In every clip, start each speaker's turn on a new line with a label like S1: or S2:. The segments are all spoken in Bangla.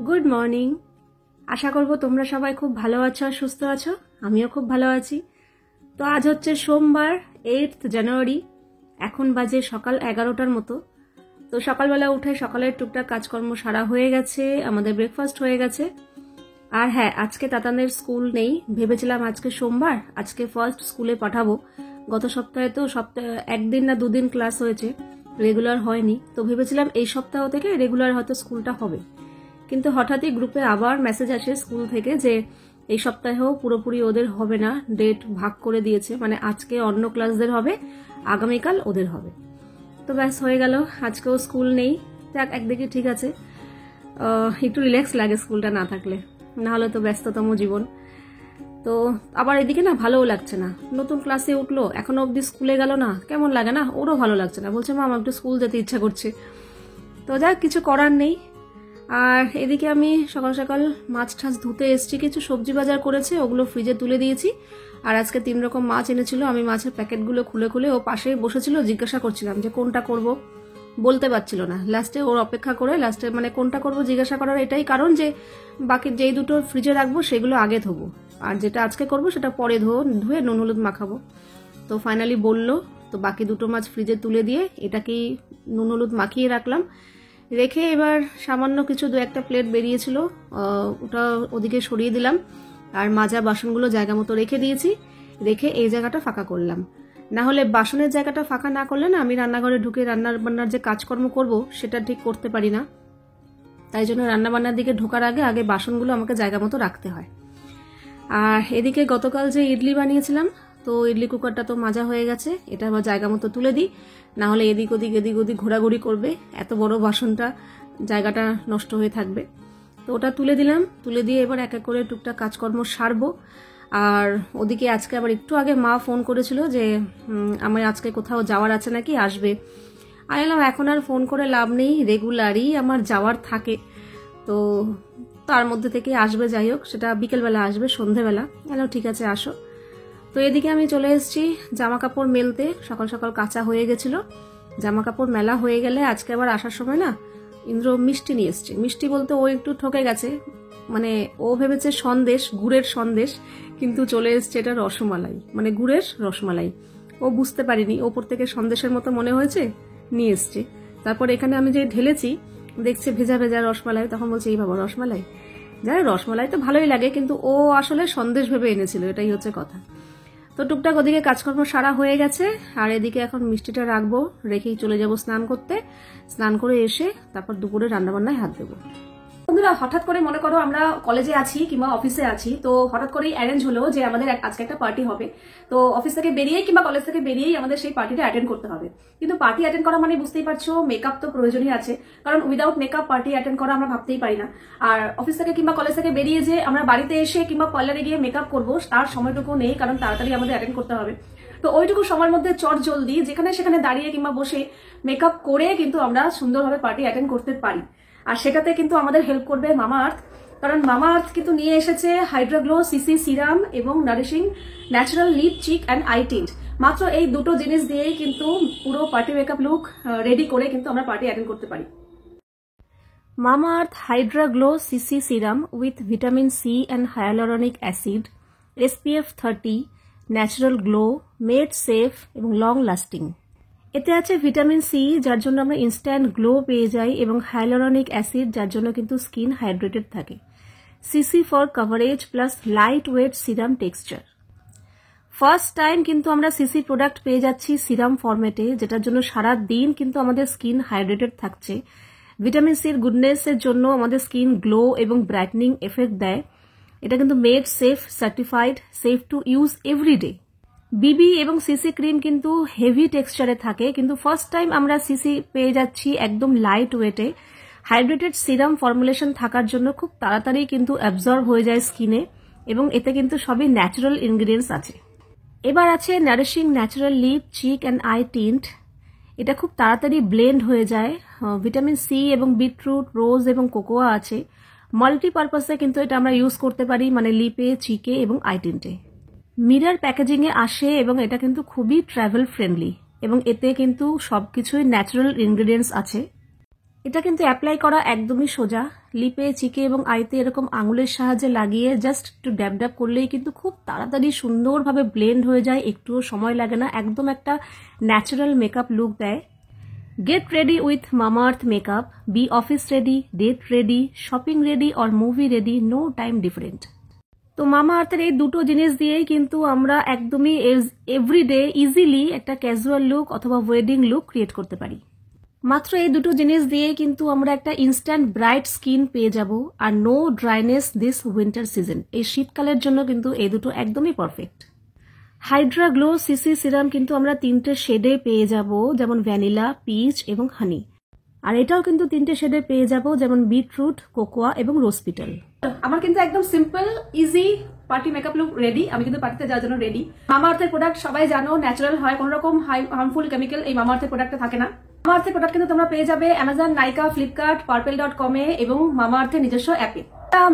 S1: Good morning. আশা করব তোমরা সবাই খুব ভালো আছো আর সুস্থ আছো। আমিও খুব ভালো আছি। তো আজ হচ্ছে সোমবার 8 জানুয়ারি। এখন বাজে সকাল 11টার মতো। তো সকালবেলা উঠে সকালের টুকটাক কাজকর্ম সারা হয়ে গেছে, আমাদের ব্রেকফাস্ট হয়ে গেছে। আর হ্যাঁ, আজকে তাতানের স্কুল নেই। ভেবেছিলাম আজকে সোমবার, আজকে ফার্স্ট স্কুলে পাঠাবো। গত সপ্তাহে তো একদিন না দুদিন ক্লাস হয়েছে, রেগুলার হয়নি। তো ভেবেছিলাম এই সপ্তাহ থেকে রেগুলার হয়তো স্কুলটা হবে। কিন্তু হঠাৎই গ্রুপে আবার মেসেজ আসে স্কুল থেকে যে এই সপ্তাহেও পুরোপুরি ওদের হবে না, ডেট ভাগ করে দিয়েছে। মানে আজকে অন্য ক্লাসদের হবে, আগামীকাল ওদের হবে। তো ব্যাস হয়ে গেল, আজকেও স্কুল নেই। যাক, একদিকে ঠিক আছে, একটু রিল্যাক্স লাগে স্কুলটা না থাকলে, না হলে তো ব্যস্ততম জীবন। তো আবার এদিকে না ভালোও লাগছে না, নতুন ক্লাসে উঠলো এখনো অবধি স্কুলে গেল না, কেমন লাগে না? ওরও ভালো লাগছে না, বলছে মা আমার একটু স্কুল যেতে ইচ্ছা করছে। তো যাক, কিছু করার নেই। আর এদিকে আমি সকাল সকাল মাছ টাছ ধুতে এসেছি, কিছু সবজি বাজার করেছে, ওগুলো ফ্রিজে তুলে দিয়েছি। আর আজকে 3 রকম মাছ এনেছিল, আমি মাছের প্যাকেটগুলো খুলে খুলে ও পাশেই বসেছিল, জিজ্ঞাসা করছিলাম যে কোনটা করব, বলতে পারছিল না। লাস্টে ওর অপেক্ষা করে লাস্টে মানে কোনটা করব জিজ্ঞাসা করার এটাই কারণ যে বাকি যেই দুটো ফ্রিজে রাখবো সেগুলো আগে ধোবো, আর যেটা আজকে করব সেটা পরে ধুয়ে নুন হলুদ মাখাবো। তো ফাইনালি বললো, তো বাকি দুটো মাছ ফ্রিজে তুলে দিয়ে এটাকেই নুন হলুদ মাখিয়ে রাখলাম। রেখে এবার সামান্য কিছু 2-1টা প্লেট বেরিয়েছিল, ওটা ওদিকে সরিয়ে দিলাম। আর মাজা বাসনগুলো জায়গা মতো রেখে দিয়েছি। রেখে এই জায়গাটা ফাঁকা করলাম। না হলে বাসনের জায়গাটা ফাঁকা না করলে না আমি রান্নাঘরে ঢুকে রান্নাবান্নার যে কাজকর্ম করব সেটা ঠিক করতে পারি না। তাই জন্য রান্নাবান্নার দিকে ঢোকার আগে আগে বাসনগুলো আমাকে জায়গা মতো রাখতে হয়। আর এদিকে গতকাল যে ইডলি বানিয়েছিলাম, তো ইডলি কুকারটা তো মাজা হয়ে গেছে, এটা আবার জায়গা মতো তুলে দিই, না হলে এদিক ওদিক ঘোরাঘুরি করবে, এত বড় বাসনটা জায়গাটা নষ্ট হয়ে থাকবে। তো ওটা তুলে দিলাম, তুলে দিয়ে এবার এক এক করে টুকটাক কাজকর্ম সারবো। আর ওদিকে আজকে আবার একটু আগে মা ফোন করেছিল যে আমার আজকে কোথাও যাওয়ার আছে নাকি, আসবে। আমি বললাম এখন আর ফোন করে লাভ নেই, রেগুলারই আমার যাওয়ার থাকে, তো তার মধ্যে থেকে আসবে, যাই হোক সেটা বিকেলবেলা আসবে, সন্ধেবেলা। ঠিক আছে আসো। তো এদিকে আমি চলে এসেছি জামা কাপড় মেলতে। সকাল সকাল কাঁচা হয়ে গেছিল, জামা কাপড় মেলা হয়ে গেলে আজকে আবার আসার সময় না ইন্দ্র মিষ্টি নিয়ে এসছে। মিষ্টি বলতে ও একটু ঠকে গেছে, মানে ও ভেবেছে সন্দেশ, গুড়ের সন্দেশ, কিন্তু চলে এসছে এটা রসমালাই, মানে গুড়ের রসমালাই। ও বুঝতে পারিনি, ওপর থেকে সন্দেশের মতো মনে হয়েছে, নিয়ে এসছে। তারপর এখানে আমি যে ঢেলেছি দেখছে ভেজা ভেজা রসমালাই, তখন বলছে এই বাবা রসমালাই, যাই রসমালাই তো ভালোই লাগে, কিন্তু ও আসলে সন্দেশ ভেবে এনেছিল, এটাই হচ্ছে কথা। তো টুকটাক ওদিকে কাজকর্ম সারা হয়ে গেছে, আর এদিকে এখন মিষ্টিটা রাখবো, রেখেই চলে যাব স্নান করতে। স্নান করে এসে তারপর দুপুরে রান্নাবান্নায় হাত দেবো। বন্ধুরা, হঠাৎ করে মনে করো আমরা কলেজে আছি কিংবা অফিসে আছি, তো হঠাৎ করেই অ্যারেঞ্জ হলো যে আমাদের আজকে একটা পার্টি হবে। তো অফিস থেকে বেরিয়েই কিংবা কলেজ থেকে বেরিয়েই আমাদের সেই পার্টিটা অ্যাটেন্ড করতে হবে। কিন্তু পার্টি অ্যাটেন্ড করা মানে বুঝতেই পারছো, মেকআপ তো প্রয়োজনই আছে, কারণ উইদাউট মেকআপ পার্টি অ্যাটেন্ড করা আমরা ভাবতেই পারি না। আর অফিস থেকে কিংবা কলেজ থেকে বেরিয়ে যে আমরা বাড়িতে এসে কিংবা পার্লারে গিয়ে মেকআপ করবো তার সময়টুকু নেই, কারণ তাড়াতাড়ি আমাদের অ্যাটেন্ড করতে হবে। তো ওইটুকু সময়ের মধ্যে চট জলদি যেখানে সেখানে দাঁড়িয়ে কিংবা বসে মেকআপ করে কিন্তু আমরা সুন্দরভাবে পার্টি অ্যাটেন্ড করতে পারি। আর সেটাতে কিন্তু আমাদের হেল্প করবে মামা আর্থ, কারণ মামা আর্থ কিন্তু নিয়ে এসেছে হাইড্রা গ্লো সিসি সিরাম এবং nourishing natural lip cheek and eye tint. মাত্র এই দুটো জিনিস দিয়েই কিন্তু পুরো পার্টি মেকআপ লুক রেডি করে কিন্তু আমরা পার্টি অ্যাটেন্ড করতে পারি। Mamaearth hydra glow CC serum with vitamin C and hyaluronic acid, SPF 30, natural glow, made safe এবং লং লাস্টিং। এতে আছে ভিটামিন সি, যার জন্য আমরা ইনস্ট্যান্ট গ্লো পেয়ে যাই, এবং হায়ালুরনিক অ্যাসিড, যার জন্য কিন্তু স্কিন হাইড্রেটেড থাকে। CC for coverage plus light weight serum texture. First time কিন্তু আমরা সিসি প্রোডাক্ট পেয়ে যাচ্ছি সিরাম ফরম্যাটে, যেটার জন্য সারা দিন কিন্তু আমাদের স্কিন হাইড্রেটেড থাকছে। ভিটামিন সির গুডনেসের জন্য আমাদের স্কিন গ্লো এবং ব্রাইটনিং এফেক্ট দেয়। এটা কিন্তু made safe certified, safe to use everyday. BB এবং সিসি ক্রিম কিন্তু হেভি টেক্সচারে থাকে, কিন্তু ফার্স্ট টাইম আমরা সিসি পেয়ে যাচ্ছি একদম লাইট ওয়েটে। হাইড্রেটেড সিরাম ফর্মুলেশন থাকার জন্য খুব তাড়াতাড়ি কিন্তু অ্যাবজর্ব হয়ে যায় স্কিনে, এবং এতে কিন্তু সবই ন্যাচারাল ইনগ্রিডিয়েন্টস আছে। এবার আছে nourishing natural lip cheek and eye tint. এটা খুব তাড়াতাড়ি ব্লেন্ড হয়ে যায়। ভিটামিন সি এবং বিটরুট, রোজ এবং কোকোয়া আছে। মাল্টিপারপাসে কিন্তু এটা আমরা ইউজ করতে পারি, মানে লিপে, চিকে এবং আই টিন্টে। মিরর প্যাকেজিং এ আসে এবং এটা কিন্তু খুবই ট্রাভেল ফ্রেন্ডলি, এবং এতে কিন্তু সবকিছুই ন্যাচারাল ইনগ্রিডিয়েন্টস আছে। এটা কিন্তু অ্যাপ্লাই করা একদমই সোজা, লিপে, চিকে এবং আইতে এরকম আঙুলের সাহায্যে লাগিয়ে জাস্ট একটু ড্যাব ড্যাব করলেই কিন্তু খুব তাড়াতাড়ি সুন্দরভাবে ব্লেন্ড হয়ে যায়, একটুও সময় লাগে না, একদম একটা ন্যাচারাল মেকআপ লুক দেয়। Get ready with Mamaearth makeup, be office ready, date ready, shopping ready or movie ready, no time different. তো মামাআর্থের এই দুটো জিনিস দিয়েই কিন্তু আমরা একদমই এভরিডে ইজিলি একটা ক্যাজুয়াল লুক অথবা ওয়েডিং লুক ক্রিয়েট করতে পারি। মাত্র এই দুটো জিনিস দিয়ে কিন্তু আমরা একটা ইনস্ট্যান্ট ব্রাইট স্কিন পেয়ে যাব, আর no dryness this winter season. এই শীতকালের জন্য কিন্তু এই দুটো একদমই perfect. Hydra glow CC serum কিন্তু আমরা 3টে শেডে পেয়ে যাব, যেমন ভ্যানিলা, পিচ এবং হানি। আর এটাও কিন্তু 3টে শেডে পেয়ে যাব, যেমন বিটরুট, কোকোয়া এবং রোজ পিটাল। আমার কিন্তু একদম simple easy party makeup look ready. আমি কিন্তু পার্টিতে যাওয়ার জন্য রেডি। মামাআর্থের প্রোডাক্ট সবাই জানো ন্যাচারাল হয়, কোনো রকম হার্মফুল কেমিক্যাল এই মামাআর্থের প্রোডাক্টে থাকে না। মামাআর্থের প্রোডাক্ট কিন্তু তোমরা পেয়ে যাবে অ্যামাজন, নাইকা, ফ্লিপকার্ট, পার্পেল.com এ এবং মামাআর্থের নিজস্ব অ্যাপে।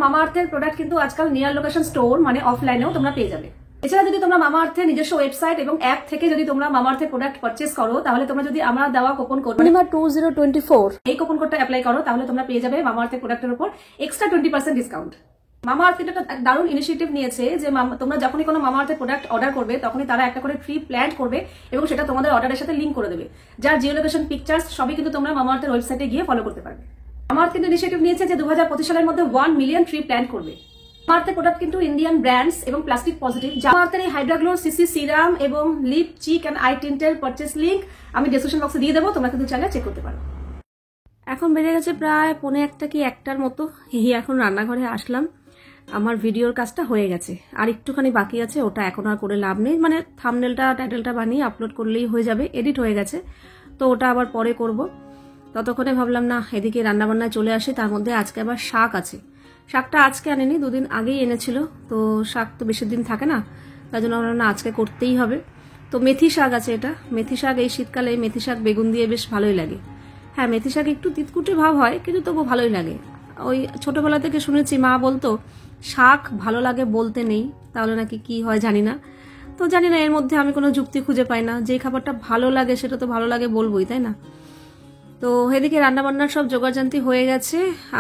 S1: মামাআর্থের প্রোডাক্ট কিন্তু আজকাল নিয়ার লোকেশন স্টোর মানে অফলাইনেও তোমরা পেয়ে যাবে। এছাড়া যদি তোমরা মামাআর্থের নিজস্ব ওয়েবসাইট এবং অ্যাপ থেকে যদি তোমরা মামাআর্থের প্রোডাক্ট পারচেস করো, তাহলে তোমরা যদি আমরা দেওয়া কুপন কোড PURNIMA2024 এই কুপন কোডটা অ্যাপ্লাই করো, তাহলে তোমরা পেয়ে যাবে মামাআর্থের প্রোডাক্টের উপর এক্সট্রা 20% ডিসকাউন্ট। মামাআর্থ একটা দারুণ ইনিশিয়েটিভ নিয়েছে যে তোমরা যখনই কোনো মামাআর্থের প্রোডাক্ট অর্ডার করবে, তখনই তারা একটা করে ফ্রি প্ল্যান করবে এবং সেটা তোমাদের অর্ডারের সাথে লিঙ্ক করে দেবে, যার জিও লোকেশন, পিকচার্স সবই কিন্তু তোমরা মামাআর্থের ওয়েবসাইটে গিয়ে ফলো করতে পারবে। মামাআর্থ কিন্তু ইনিশিয়েটিভ নিয়েছে যে 2025 সালের মধ্যে 1 মিলিয়ন ট্রি প্ল্যান করবে। মামাআর্থের প্রোডাক্ট কিন্তু ইন্ডিয়ান ব্র্যান্ডস এবং প্লাস্টিক পজিটিভ। মামাআর্থের এই হাইড্রা গ্লো সিসি সিরাম এবং লিপ, চিক এন্ড আই টিন্টের পারচেস লিঙ্ক আমি ডেসক্রিপশন বক্সে দিয়ে দেবো, তোমরা কিন্তু চাইলে চেক করতে পারো। এখন বেজে গেছে প্রায় 1:45 কি 1টার মতো। এখন রান্নাঘরে আসলাম। আমার ভিডিওর কাজটা হয়ে গেছে, আর একটুখানি বাকি আছে, ওটা এখন আর করে লাভ নেই। মানে থাম্বনেলটা, টাইটেলটা বানিয়ে আপলোড করলেই হয়ে যাবে, এডিট হয়ে গেছে, তো ওটা আবার পরে করব। ততক্ষণে ভাবলাম না এদিকে রান্নাবান্নায় চলে আসি। তার মধ্যে আজকে আবার শাক আছে। শাকটা আজকে আনেনি, 2 দিন আগেই এনেছিল। তো শাক তো বেশি দিন থাকে না, তাই জন্য ভাবলাম না আজকে করতেই হবে। তো মেথি শাক আছে, এটা মেথি শাক। এই শীতকালে মেথি শাক বেগুন দিয়ে বেশ ভালোই লাগে। হ্যাঁ, মেথি শাক একটু তিতকুটে ভাব হয়, কিন্তু তবু ভালোই লাগে। ওই ছোটবেলা থেকে শুনেছি, মা বলতো শাক ভালো লাগে বলতে নেই, তাহলে নাকি কি হয় জানি না। তো জানি না, এর মধ্যে আমি কোনো যুক্তি খুঁজে পাই না। যে খাবারটা ভালো লাগে সেটা তো ভালো লাগে বলবোই, তাই না? তো এদিকে রান্নাবান্নার সব জোগাড়জান্তি হয়ে গেছে।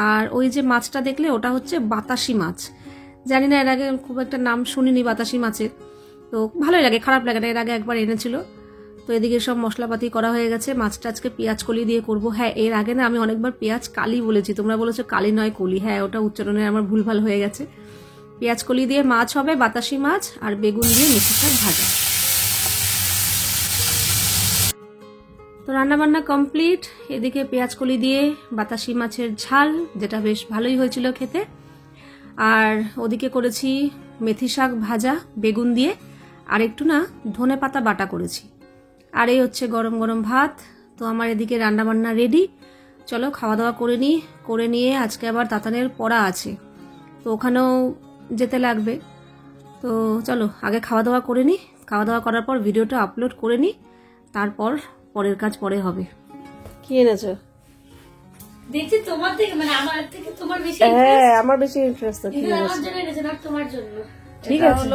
S1: আর ওই যে মাছটা দেখলে, ওটা হচ্ছে বাতাসি মাছ। জানি না, এর আগে খুব একটা নাম শুনিনি বাতাসি মাছের। তো ভালোই লাগে, খারাপ লাগে না। এর আগে একবার এনেছিল। তো এদিকে সব মশলাপাতি করা হয়ে গেছে। মাছটা আজকে পেঁয়াজ কলি দিয়ে করব। হ্যাঁ, এর আগে না আমি অনেকবার পেঁয়াজ কালি বলেছি, তোমরা বলেছো কালি নয় কলি। হ্যাঁ, ওটা উচ্চারণে আমার ভুলভাল হয়ে গেছে। পেঁয়াজ কলি দিয়ে মাছ হবে, বাতাসি মাছ, আর বেগুন দিয়ে মেথি শাক ভাজা। তো রান্নাবান্না কমপ্লিট। এদিকে পেঁয়াজ কলি দিয়ে বাতাসি মাছের ঝাল, যেটা বেশ ভালোই হয়েছিল খেতে। আর ওদিকে করেছি মেথি শাক ভাজা বেগুন দিয়ে, আর একটু না ধনে পাতা বাটা করেছি। আর এই হচ্ছে গরম গরম ভাত। তো আমার এদিকে রান্নাবান্না রেডি। চলো খাওয়া দাওয়া করে নিয়ে আজকে আবার তাতানের পড়া আছে, তো ওখানেও যেতে লাগবে। তো চলো আগে খাওয়া দাওয়া করে নিই। খাওয়া দাওয়া করার পর ভিডিওটা আপলোড করে নিই, তারপর পরের কাজ পরে হবে। কি এনেছো?
S2: দেখছি তোমার থেকে, মানে আমার থেকে তোমার বেশি।
S1: হ্যাঁ, আমার বেশি ইন্টারেস্ট আছে।
S2: আমার জন্য এনেছে না তোমার জন্য।
S1: ঠিক আছে।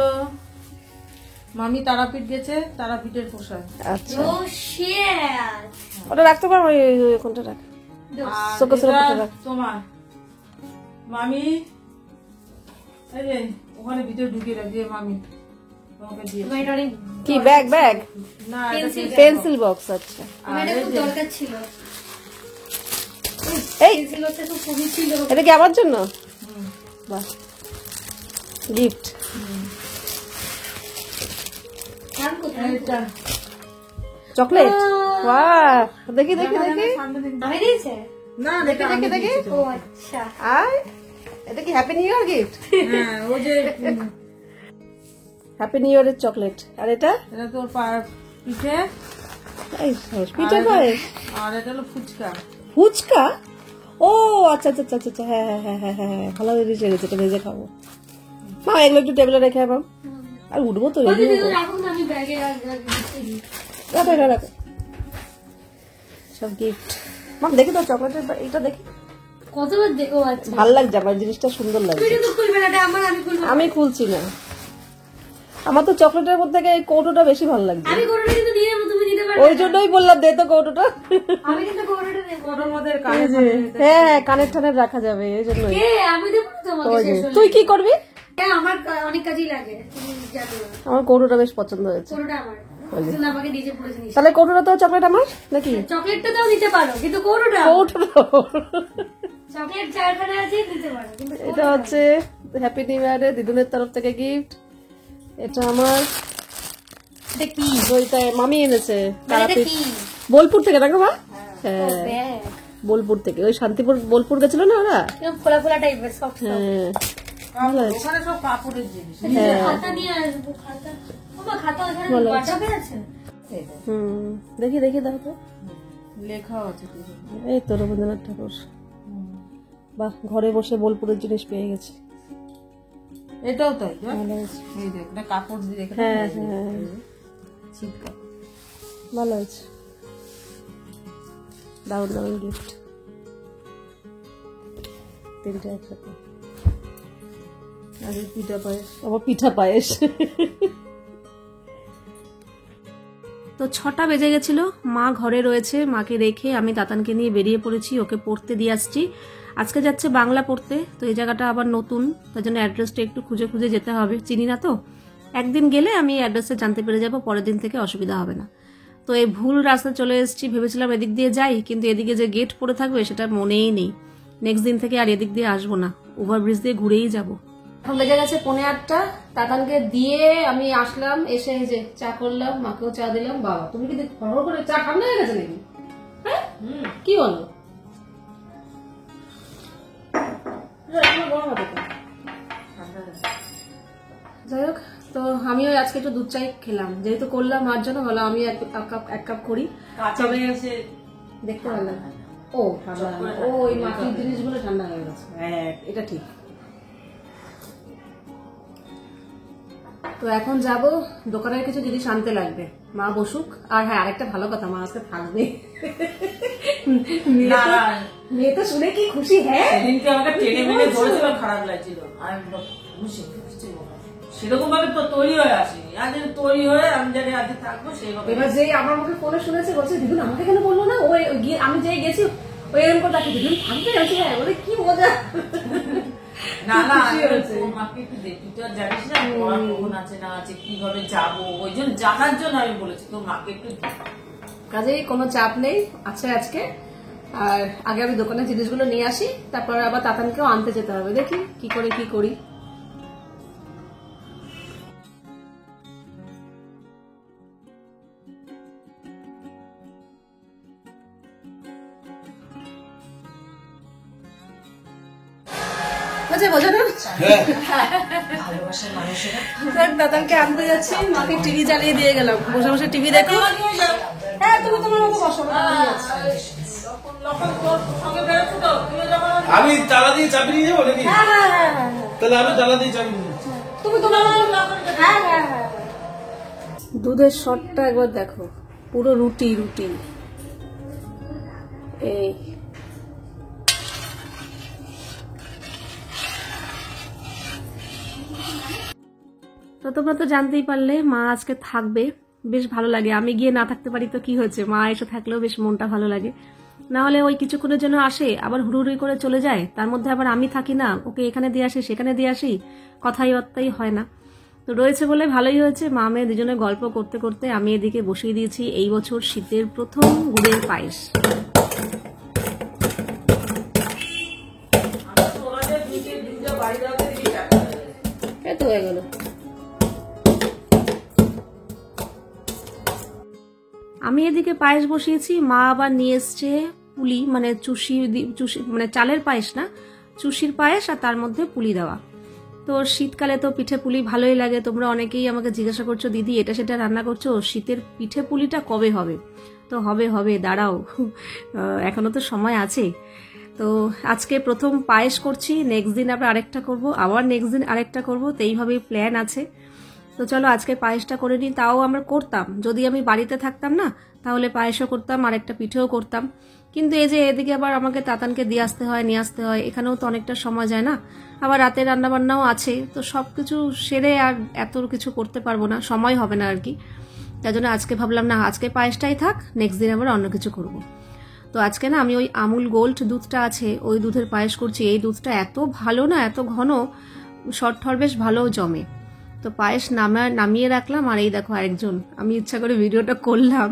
S3: মামি তারাপীঠ গেছে, তারাপীঠের পোশাক।
S1: আচ্ছা,
S2: ও শিট,
S1: ওটা রাখতে পারো, কোনটা রাখ?
S3: তোমার মামি এই যে ওখানে ভিতরে ঢুকিয়ে রাখ দিয়ে মামি তোমাকে দিয়ে।
S1: কি ব্যাগ?
S3: না,
S1: পেন্সিল বক্স। আচ্ছা,
S2: আমার খুব দরকার ছিল।
S1: এই
S2: পেন্সিলটা তো খুবই ছিল।
S1: এটা কি আমার জন্য? বাহ, গিফট।
S2: নাম কোথায়?
S3: এটা
S1: চকলেট। বাহ, দেখি।
S2: আমি দিয়েছে?
S3: না,
S1: দেখি।
S2: ও আচ্ছা।
S1: আর এটা কি হ্যাপি নিউ ইয়ার গিফট?
S3: হ্যাঁ, ও যে
S1: হ্যাপি নিউ ইয়ারের চকলেট। আর এটা
S3: তোর পিঠে,
S1: পিঠে পায়।
S3: আর এটা হলো
S1: ফুচকা। ও আচ্ছা। হ্যাঁ, ভালো জিনিস এনেছে, এটা ভেজে খাবো। মা এগুলো একটু টেবিলে রেখে আবার, আর উঠবো তো।
S2: রাখুন, আমি ব্যাগে
S1: রাখো সব গিফট। মাম দেখি তো চকলেটের এটা দেখি,
S2: কতবার দেখো। আচ্ছা,
S1: ভালো লাগছে আমার, জিনিসটা সুন্দর লাগছে।
S2: তুমি তো খুলবে না, এটা আমার, আমি খুলবো।
S1: আমি খুলছি না। আমার তো চকলেটের মধ্যে থেকে এই কৌটোটা বেশি ভালো লাগছে,
S2: আমি কোনোটা কিন্তু নিয়ে নেবো, তুমি দিতে পারবে
S1: ওই জন্যই বললাম দে তো কৌটোটা।
S2: আমি কিন্তু কোনোটা নেবো।
S3: ওটার মধ্যে
S1: হ্যাঁ কানের টানের রাখা যাবে, এই জন্যই।
S2: আমি দেবো না তোমাকে
S1: ওই যে,
S2: শেষ হলে।
S1: তুই কি করবি?
S2: আমার অনেক কাজেই লাগে, তুমি জানো না।
S1: আমার কৌটোটা বেশ পছন্দ হয়েছে।
S2: কোনোটা আমার তুমি আমাকে নিজে পড়েছে নিস।
S1: তাহলে কৌটোটা তো চকলেট আমার নাকি?
S2: চকলেটটা তাও নিতে পারো, কিন্তু কোনোটা
S1: কৌটোটা
S2: চকলেট চারখানা আছে নিতে পারো, কিন্তু
S1: এটা হচ্ছে হ্যাপি নিউ ইয়ারে দিদুনের তরফ থেকে গিফট। এটা আমার
S2: এটা কি?
S1: ওইটা মামি এনেছে
S2: এটা
S1: তারাপীঠ
S2: কি?
S1: বোলপুর থেকে, দেখো মা। হ্যাঁ
S2: ব্যাগ
S1: বোলপুর থেকে, ওই শান্তিপুর বোলপুর গেছিল না ওরা।
S2: এরকম খোলা খোলা টাইপের সব
S1: হ্যাঁ
S3: ওখানে সব কাপড়ের জিনিস।
S2: খাতা নিয়ে আসবো। খাতা বাবা, খাতা ওখানে বাঁচাবে আছে।
S1: দেখি দেখি দেখো তো,
S3: লেখাও আছে কিছু।
S1: এই তো রবীন্দ্রনাথ ঠাকুর। বাহ, ঘরে বসে বোলপুরের জিনিস পেয়ে গেছি।
S3: এটাও তাই,
S1: ভালো হয়েছে।
S3: এই দেখ, এটা কাপড় দিয়ে রেখে
S1: হ্যাঁ হ্যাঁ
S3: ছিটকা।
S1: ভালো হয়েছে, দারুণ দারুণ গিফট, তিনটা একসাথে।
S3: আর এই পিঠা পায়েস।
S1: আবার পিঠা পায়েস। তো 6টা বেজে গেছিল, মা ঘরে রয়েছে, মাকে রেখে আমি তাতানকে নিয়ে বেরিয়ে পড়েছি, ওকে পড়তে দিয়ে আসছি। আজকে যাচ্ছে বাংলা পড়তে, তো এই জায়গাটা আবার নতুন, তার জন্য অ্যাড্রেসটা একটু খুঁজে খুঁজে যেতে হবে, চিনি না তো। একদিন গেলে আমি অ্যাড্রেসটা জানতে পেরে যাব, পরের দিন থেকে অসুবিধা হবে না। তো এই ভুল রাস্তা চলে এসেছি, ভেবেছিলাম এদিক দিয়ে যাই, কিন্তু এদিকে যে গেট পড়ে থাকবে সেটা মনেই নেই। নেক্সট দিন থেকে আর এদিক দিয়ে আসবো না, ওভারব্রিজ দিয়ে ঘুরেই যাব। এখন বেজে গেছে 8:45, তাতানকে দিয়ে আমি আসলাম, এসে এই যে চা করলাম, মাকেও চা দিলাম। বাবা তুমি কি হড় করে চা ঠান্ডা হয়ে গেছে নাকি? হ্যাঁ কি হলো? যাই হোক, তো আমিও আজকে একটু দুধ চাই খেলাম, যেহেতু করলাম মার জন্য, হলো আমি এক কাপ করি। তবে দেখতে পারলাম ও ঠান্ডা, ও ওই মাটির জিনিসগুলো ঠান্ডা হয়ে গেছে। হ্যাঁ এটা ঠিক। তো এখন যাব, দোকানের কিছু জিনিস আনতে লাগবে, মা বসুক। আর হ্যাঁ, আরেকটা ভালো কথা, মা আজকে থাকবে। মেয়ে তো শুনে কি খুশি। হ্যাঁ
S3: সেদিনকে আমাকে টেনে মেনে ধরেছিল, খারাপ লাগছিল। সেরকম ভাবে তো তৈরি হয়ে আসিনি, আজ তৈরি হয়ে আমি জানি আজকে থাকবো সেইভাবে।
S1: এবার যেই আমার মুখে ফোনে শুনেছে, বলছে দিদুন আমাকে কেন বললো না, ওই আমি যেই গেছি ওই এরকম করে ডাকি, দিদুন থাকবে। আমি হ্যাঁ, বলে কি মজা।
S3: না না, মাকে একটু দেখি, তুই আর জানিস না পড়ার কখন আছে না আছে, কিভাবে যাবো, ওই জন্য জানার জন্য আমি বলেছি তো মাকে একটু।
S1: কাজেই কোনো চাপ নেই আছে আজকে। আর আগে আমি দোকানের জিনিসগুলো নিয়ে আসি, তারপর আবার তাতানকেও আনতে যেতে হবে, দেখি কি করে কি করি। দাদাকে আনতে যাচ্ছি, মাকে টিভি চালিয়ে দিয়ে গেলাম, বসে বসে টিভি দেখো। হ্যাঁ তুমি তোমার মতো বসো।
S4: আমি তালা দিয়ে চাবি নিয়ে যাবো নাকি? তাহলে আমি তালা দিয়ে চাবি নিয়ে যাচ্ছি।
S1: তুমি তোমার দুধের শটটা একবার দেখো, পুরো রুটি রুটি। এই তো তোমরা তো জানতেই পারলে, মা আজকে থাকবে, বেশ ভালো লাগে। আমি গিয়ে না থাকতে পারি তো কি হয়েছে, মা এসে থাকলেও বেশ মনটা ভালো লাগে। না হলে ওই কিছুক্ষণের জন্য আসে, আবার হুড়ুহুড়ি করে চলে যায়, তার মধ্যে আবার আমি থাকি না, ওকে এখানে দিয়ে আসি সেখানে দিয়ে আসি, কথাই বার্তাই হয় না। তো রয়েছে বলে ভালোই হয়েছে, মা মেয়ে দুজনে গল্প করতে করতে আমি এদিকে বসিয়ে দিয়েছি এই বছর শীতের প্রথম গুড়ের পায়েস। এই তো হয়ে গেল। আমি এদিকে পায়েস বসিয়েছি, মা আবার নিয়ে এসছে পুলি, মানে চুষি মানে চালের পায়েস না, চুষির পায়েস, আর তার মধ্যে পুলি দেওয়া। তো শীতকালে তো পিঠে পুলি ভালোই লাগে, তোমরা অনেকেই আমাকে জিজ্ঞাসা করছো দিদি এটা সেটা রান্না করছো, শীতের পিঠে পুলিটা কবে হবে? তো হবে হবে, দাঁড়াও, এখনো তো সময় আছে। তো আজকে প্রথম পায়েস করছি, নেক্সট দিন আবার আরেকটা করব, আবার নেক্সট দিন আরেকটা করব, তো এইভাবেই প্ল্যান আছে। তো চলো আজকে পায়েসটা করে নিই। তাও আমরা করতাম, যদি আমি বাড়িতে থাকতাম না তাহলে পায়েসও করতাম আর একটা পিঠেও করতাম, কিন্তু এই যে এদিকে আবার আমাকে তাতানকে দিয়ে আসতে হয়, নিয়ে আসতে হয়, এখানেও তো অনেকটা সময় যায় না। আবার রাতে রান্নাবান্নাও আছে, তো সব কিছু সেরে আর এত কিছু করতে পারবো না, সময় হবে না আর কি। তাই জন্য আজকে ভাবলাম না, আজকে পায়েসটাই থাক, নেক্সট দিন আমরা অন্য কিছু করব। তো আজকে না আমি ওই আমুল গোল্ড দুধটা আছে, ওই দুধের পায়েস করছি। এই দুধটা এত ভালো না, এত ঘন, শর্টঠর বেশ ভালো জমে। তো পায়েস নামিয়ে রাখলাম। আর এই দেখো আরেকজন, আমি ইচ্ছা করে ভিডিওটা করলাম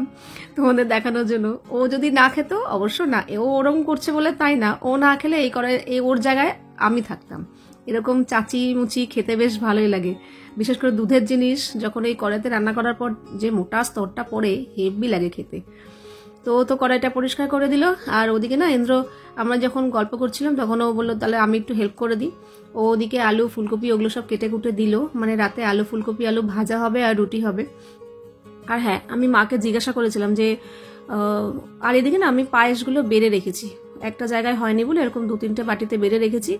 S1: তোমাদের দেখানোর জন্য। ও যদি না খেত, অবশ্য না, ও ওরকম করছে বলে তাই না, ও না খেলে এই ওর জায়গায় আমি থাকতাম। এরকম চাচি মুচি খেতে বেশ ভালোই লাগে, বিশেষ করে দুধের জিনিস যখন এই কড়াইতে রান্না করার পর যে মোটা স্তরটা পড়ে, হেভি লাগে খেতে। তো ও তো কড়াইটা পরিষ্কার করে দিল। আর ওদিকে না ইন্দ্র, আমরা যখন গল্প করছিলাম তখন ও বললো তাহলে আমি একটু হেল্প করে দিই। ও ওদিকে আলু ফুলকপি ওগুলো সব কেটে কুটে দিল, মানে রাতে আলু ফুলকপি আলু ভাজা হবে আর রুটি হবে। আর হ্যাঁ, আমি মাকে জিজ্ঞাসা করেছিলাম যে আর এদিকে না আমি পায়েসগুলো বেড়ে রেখেছি, একটা জায়গায় হয়নি বলে এরকম 2-3টে বাটিতে বেড়ে রেখেছি।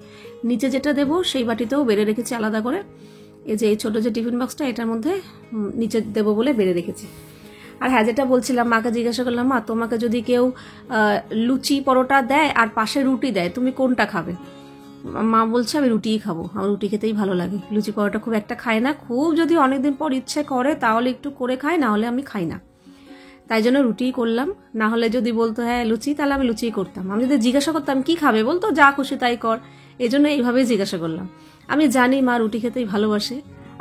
S1: নিচে যেটা দেবো সেই বাটিতেও বেড়ে রেখেছি আলাদা করে। এই যে এই ছোটো যে টিফিন বক্সটা, এটার মধ্যে নিচে দেবো বলে বেড়ে রেখেছি। আর হ্যাঁ, যেটা বলছিলাম, মাকে জিজ্ঞাসা করলাম, মা তোমাকে যদি কেউ লুচি পরোটা দেয় আর পাশে রুটি দেয়, তুমি কোনটা খাবে? মা বলছে আমি রুটিই খাবো, আমার রুটি খেতেই ভালো লাগে, লুচি পরোটা খুব একটা খাই না। খুব যদি অনেকদিন পর ইচ্ছে করে তাহলে একটু করে খাই, না হলে আমি খাই না। তাই জন্য রুটিই করলাম। না হলে যদি বলতো হ্যাঁ লুচি, তাহলে আমি লুচিই করতাম। আমি যদি জিজ্ঞাসা করতাম কি খাবে, বলতো যা খুশি তাই কর। এই জন্য এইভাবেই জিজ্ঞাসা করলাম। আমি জানি মা রুটি খেতেই ভালোবাসে,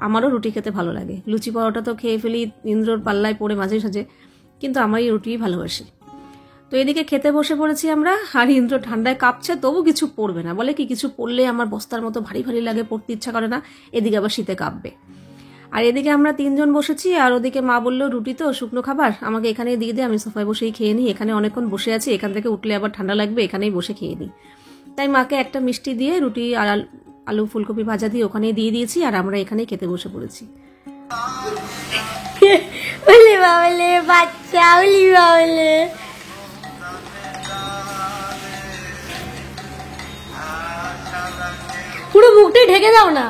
S1: আমারও রুটি খেতে ভালো লাগে। লুচি পরোটা তো খেয়ে ফেলি ইন্দ্রর পাল্লায় পড়ে মাঝে সাঝে, কিন্তু আমার এই রুটিই ভালোবাসি। তো এদিকে খেতে বসে পড়েছি আমরা। আর ইন্দ্র ঠান্ডায় কাঁপছে, তবু কিছু পড়বে না, বলে কি কিছু পড়লে আমার বস্তার মতো ভারী ভারী লাগে, পড়তে ইচ্ছা করে না। এদিকে আবার শীতে কাঁপবে। আর এদিকে আমরা 3জন বসেছি। আর ওদিকে মা বললো রুটি তো শুকনো খাবার, আমাকে এখানেই দিয়ে দে, আমি সোফায় বসেই খেয়ে নিই। এখানে অনেকক্ষণ বসে আছি, এখান থেকে উঠলে আবার ঠান্ডা লাগবে, এখানেই বসে খেয়ে নিই। তাই মাকে একটা মিষ্টি দিয়ে রুটি আর আলু ফুলকপি ভাজা দিয়ে ওখানেই দিয়ে দিয়েছি। আর আমরা এখানেই খেতে বসে পড়েছি।
S2: ওলে বাবলে বাচ্চা, ওলি বাবলে পুরো মুখটাই ঢেকে দাও না।